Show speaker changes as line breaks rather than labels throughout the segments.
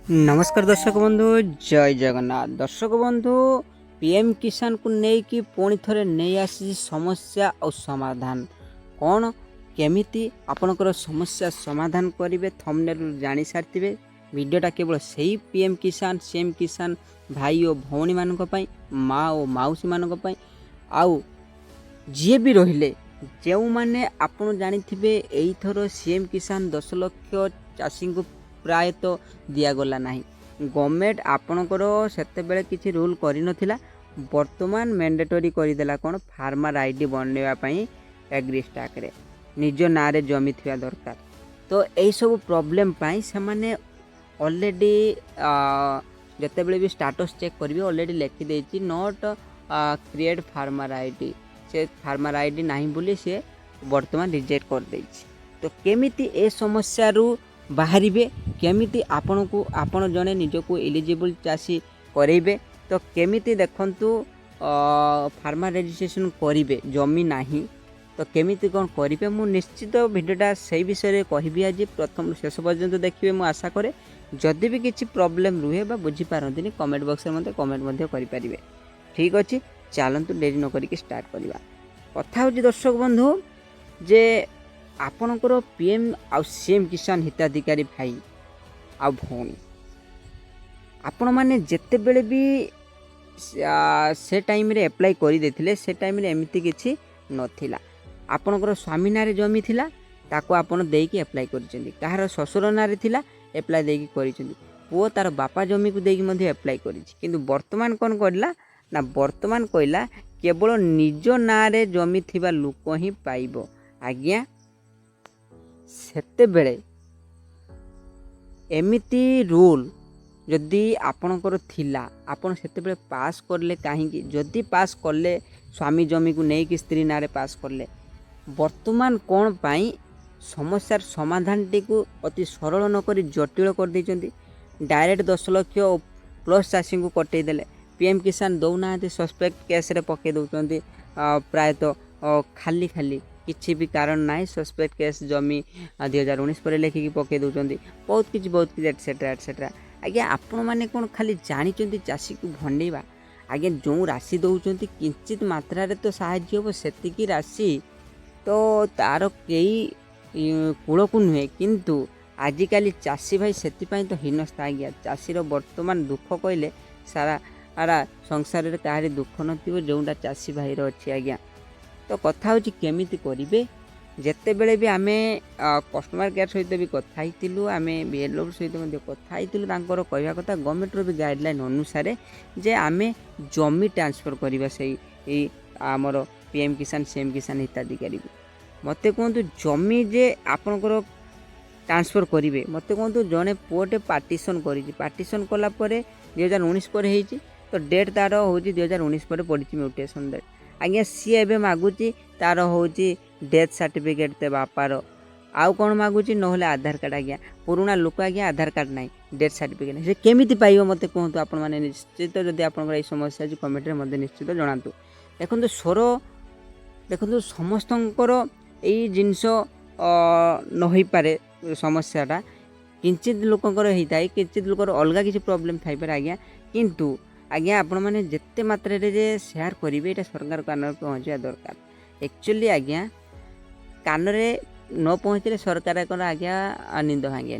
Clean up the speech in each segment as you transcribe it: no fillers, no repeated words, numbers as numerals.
नमस्कार दर्शक बंधु जय जगन्नाथ दर्शक बंधु पीएम किसान को लेकिन पुणी थे नहीं आसी समस्या और समाधान कौन केमिति आपणकर समस्या समाधान करेंगे थंबनेल जानी सारी वीडियोटा केवल सही पीएम किसान सीएम किसान भाई और भौणी मानी माँ और मौसी मानी आउ जी भी रहिले जो मैंने आपड़ जानी एथर सीएम किसान 10 लाख चाषी को प्रायतः दिगला ना गवर्नमेंट आपणकर से किसी रूल कर बर्तमान मैंडेटरी करदेला कौन फार्मर आईडी बनवाई एग्रीस्टाक रे निज ना रे जमी थी दरकार। तो यही सब प्रोब्लेम से मैंने ऑलरेडी जिते बड़े भी स्टाटस चेक करेंगे ऑलरेडी लिखिदे नॉट क्रिएट फार्मर आईडी से फार्मर आईडी नहीं बोली सी बर्तमान रिजेक्ट कर दे। तो केमिति ए समस्या बाहर केमिति आपण को आपण जड़े निजक एलिजिबल चाषी करेंगे। तो केमिति देखंतु फार्मर रजिस्ट्रेशन करेंगे जमी नहीं तो केमिति कौन करेंगे मु निश्चित भिडियोटा से विषय में कहबी आज प्रथम शेष पर्यंत देखिए मुझे आशा करे जदि भी किसी प्रॉब्लम रुहे बा बुझी पारंतिनी कमेंट बॉक्स में मते कमेंट करें। ठीक अच्छे चलतु डेरी न करिक स्टार्ट करवा कथा हूँ दर्शक बंधु जे आपणकर पीएम आ सीएम किसान हिताधिकारी भाई आ भौणी आपण मैंने जिते बड़े भी से टाइम रे अप्लाई करदे से टाइम रे एमती किसी नथिला आपणकर स्वामी नारे जमी थिला ताको आपण देकी अप्लाई करिसेंती कहार ससुर नारे थिला अप्लाई देकी करिसेंती पुओ तार बापा जमी को देकी मध्ये अप्लाई करिछि किंतु वर्तमान कोन करला ना वर्तमान कहला केवल निज नारे जमी थिबा लोक ही पाइबो। आज्ञा सेते बेले एमिति रूल जदि आपणकर थिला आपण सेते बेले पास करले कहीं जदि पास करले स्वामी जमी को नहीं कि स्त्री नारे पास करले वर्तमान कौन पाई समस्यार समाधान टी को अति सरल नक जटिल कर देइचंती। डायरेक्ट 10 लाख प्लस चाषी को कटई देले पीएम किसान दौना सस्पेक्ट केस रे पके दौरान प्रायतः खाली खाली किसी भी कारण ना सस्पेक्ट केस जमी 2019 पर लेखिकी पके दौरान बहुत किसी एटसेट्रा एटसेट्रा। आज्ञा आपण मैंने कौन खाली जानी चाषी को भंडेवा आज्ञा जो राशि दौरान किंचित मात्रा रे तो साहाय्य हम से राशि तो तार कई कूल को नुहे किंतु आजिकाली चाषी भाई से तो हीनस्था। आज्ञा चाषीर वर्तमान दुख कहले सारा आरा संसार में कहारी दुख नथिबो जोटा चाषी भाई अच्छी। आज्ञा तो कथा होची केमिति करिवे जेते बेले भी आमे कस्टमर केयर सहित भी कथा हितिलु आमे बीएलओ सहित मध्ये कथा हितिलु तांकर कहवा कथा गवर्नमेंट रो भी गाइडलाइन अनुसार जे आमे जमी ट्रांसफर करिवा सही आमर पीएम किसान सीएम किसान हिताधिकारी मते कहतु जमी जे आपनकर ट्रांसफर करेंगे मत कहतु जड़े पुओटे पार्टीशन पार्टीशन कला 2019 पर होती तो डेट तार हूँ 2019 पर पड़ी म्यूटेशन डेट। आज्ञा सी ए मागुची तार हूँ डेथ सर्टिफिकेट ते बापार आउ कौन मागुची नहले आधार कार्ड। आज्ञा पुराणा लोक आज्ञा आधार कार्ड ना डेथ सर्टिफिकेट से केमिति पाइबो मते कहतु आपण माने निश्चित जदि आपनकर ए समस्या जी कमेंट रे मते निश्चित जणातु। देखंतु स्वर देखंतु समस्तंकर एई जिंस न होई पारे समस्याटा किंचित लोकंकर होता है किंचित लोकर अलग किसी प्रोब्लेम थाई पारे। आज्ञा किंतु आज्ञा आपण मैंने जिते मात्रा रे शेयर करेंगे ये सरकार कान में पहुँचा दरकार। एक्चुअली आज्ञा कान रे न पहुँचले सरकार आज्ञा निंद भांगे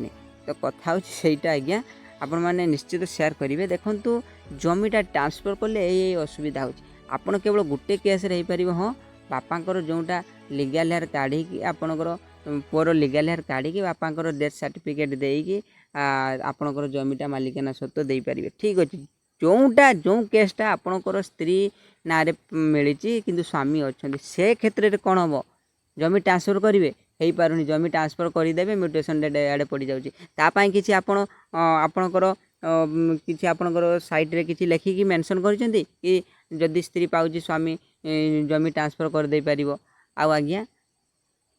तो कथा होटा। आज्ञा आपण मैंने निश्चित शेयर करेंगे। देखंतु जमीटा ट्रांसफर कले ये असुविधा होपण केवल गोटे केस रे पार हाँ बापांकर जोटा लीगल हेयर काढ़ी आपणकर पुअर लीगल हेयर काढ़ी बापांकर डेथ सर्टिफिकेट देकी आपणकर जमीटा मालिकाना सत्व दे पारे। ठीक अच्छे जोटा जो केसटा आपणकर स्त्री ना मिली किंतु स्वामी अच्छा से क्षेत्र में कौन हम जमी ट्रांसफर करेंगे हो पारुनी जमी ट्रांसफर करदे म्यूटेशन डेट आड़े पड़ जाऊँगी किसी आपणकर किसी आपणकर साइट रे किसी लेखिकी मेंशन करछंती कि जदि स्त्री पाउची स्वामी जमी ट्रांसफर कर दे पारिबो। आउ आज्ञा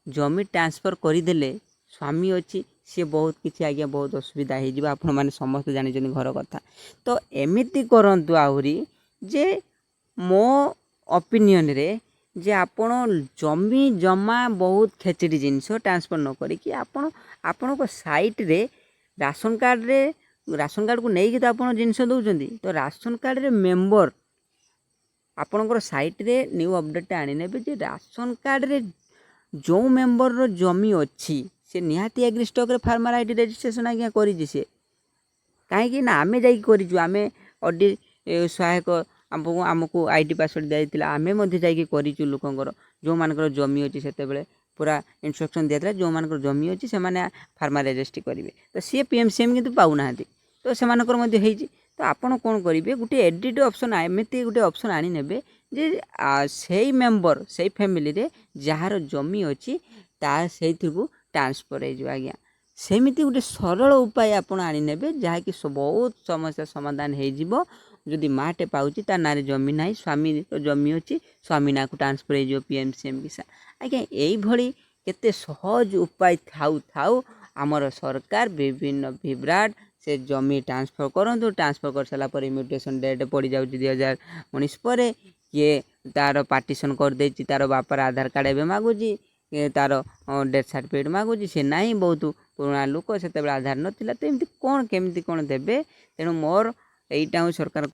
जमी ट्रांसफर करदेले स्वामी अच्छी सी बहुत किसी आज्ञा बहुत असुविधा हो आपण मैंने समस्त जानी घर कथा। तो एमिति करंतु आहुरी जे मो ओपिनियन रे जे आपण जमी जमा बहुत खेचड़ी जिनस ट्रांसफर न करिकी आपण आपण को साइट रे राशन कार्ड रे ରାସନ କାର୍ଡ଼କୁ ନେଇକି ତ ଆପଣ ଜିନିଷ ଦେଉଛନ୍ତି। ତ ରାସନ କାର୍ଡ଼ରେ ମେମ୍ବର ଆପଣଙ୍କର ସାଇଟ୍ରେ ନ୍ୟୁ ଅପଡ଼େଟ୍ଟା ଆଣିନେବେ ଯେ ରାସନ କାର୍ଡ଼ରେ ଯେଉଁ ମେମ୍ବରର ଜମି ଅଛି ସେ ନିହାତି ଏଗ୍ରି ଷ୍ଟକ୍ରେ ଫାର୍ମର ଆଇ ଡ଼ି ରେଜିଷ୍ଟ୍ରେସନ୍ ଆଜ୍ଞା କରିଛି ସେ। କାହିଁକି ନା ଆମେ ଯାଇକି କରିଛୁ, ଆମେ ଅଡ଼ି ସହାୟକ ଆମକୁ ଆଇ ଡ଼ି ପାସୱାର୍ଡ଼ ଦିଆଯାଇଥିଲା, ଆମେ ମଧ୍ୟ ଯାଇକି କରିଛୁ ଲୋକଙ୍କର ଯେଉଁମାନଙ୍କର ଜମି ଅଛି। ସେତେବେଳେ ପୁରା ଇନଷ୍ଟ୍ରକ୍ସନ୍ ଦିଆଥିଲା ଯେଉଁମାନଙ୍କର ଜମି ଅଛି ସେମାନେ ଫାର୍ମର ରେଜିଷ୍ଟ୍ରି କରିବେ। ତ ସିଏ PMCM କିନ୍ତୁ ପାଉନାହାନ୍ତି, ତ ସେମାନଙ୍କର ମଧ୍ୟ ହେଇଛି। ତ ଆପଣ କ'ଣ କରିବେ, ଗୋଟେ ଏଡ଼ିଟ୍ ଅପସନ୍ ଏମିତି ଗୋଟେ ଅପସନ୍ ଆଣିନେବେ ଯେ ସେଇ ମେମ୍ବର ସେଇ ଫ୍ୟାମିଲିରେ ଯାହାର ଜମି ଅଛି ତା ସେଇଥିକୁ ଟ୍ରାନ୍ସଫର୍ ହେଇଯିବ ଆଜ୍ଞା। ସେମିତି ଗୋଟେ ସରଳ ଉପାୟ ଆପଣ ଆଣିନେବେ ଯାହାକି ବହୁତ ସମସ୍ୟା ସମାଧାନ ହେଇଯିବ। ଯଦି ମାଟେ ପାଉଛି ତା ନାଁରେ ଜମି ନାହିଁ, ସ୍ୱାମୀର ଜମି ଅଛି, ସ୍ୱାମୀ ନାଁକୁ ଟ୍ରାନ୍ସଫର୍ ହେଇଯିବ PMCM କିଷାନ। ଆଜ୍ଞା ଏଇଭଳି କେତେ ସହଜ ଉପାୟ ଥାଉ ଆମର ସରକାର ବିଭିନ୍ନ ବିଭ୍ରାଟ ସେ ଜମି ଟ୍ରାନ୍ସଫର୍ କରନ୍ତୁ। ଟ୍ରାନ୍ସଫର୍ କରିସାରିଲା ପରେ ମ୍ୟୁଟେସନ୍ ଡେଟ୍ ପଡ଼ିଯାଉଛି 2019 ପରେ। କିଏ ତା'ର ପାର୍ଟିସନ୍ କରିଦେଇଛି, ତା'ର ବାପାର ଆଧାର କାର୍ଡ଼ ଏବେ ମାଗୁଛି, ତା'ର ଡେଥ୍ ସାର୍ଟିଫିକେଟ୍ ମାଗୁଛି, ସେ ନାହିଁ ବହୁତ ପୁରୁଣା ଲୋକ, ସେତେବେଳେ ଆଧାର ନଥିଲା। ତ ଏମିତି କ'ଣ କେମିତି କ'ଣ ଦେବେ? ତେଣୁ ମୋର ଏଇଟା ହିଁ ସରକାର